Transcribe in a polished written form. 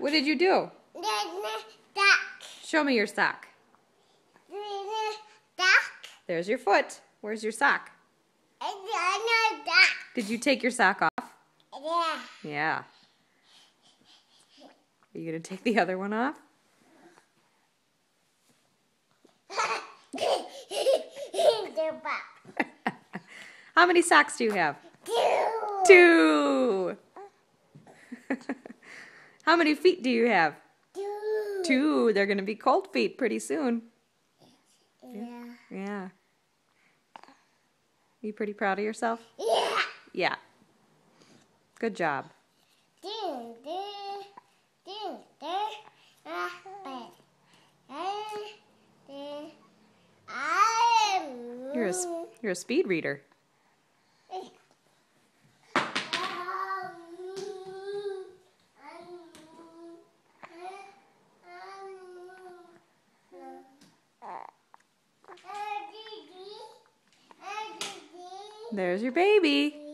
What did you do? Duck. Show me your sock. Duck. There's your foot. Where's your sock? Duck. Did you take your sock off? Yeah. Yeah. Are you going to take the other one off? How many socks do you have? Two. How many feet do you have? Two. They're going to be cold feet pretty soon. Yeah. Yeah. You pretty proud of yourself? Yeah. Yeah. Good job. You're a speed reader. There's your baby.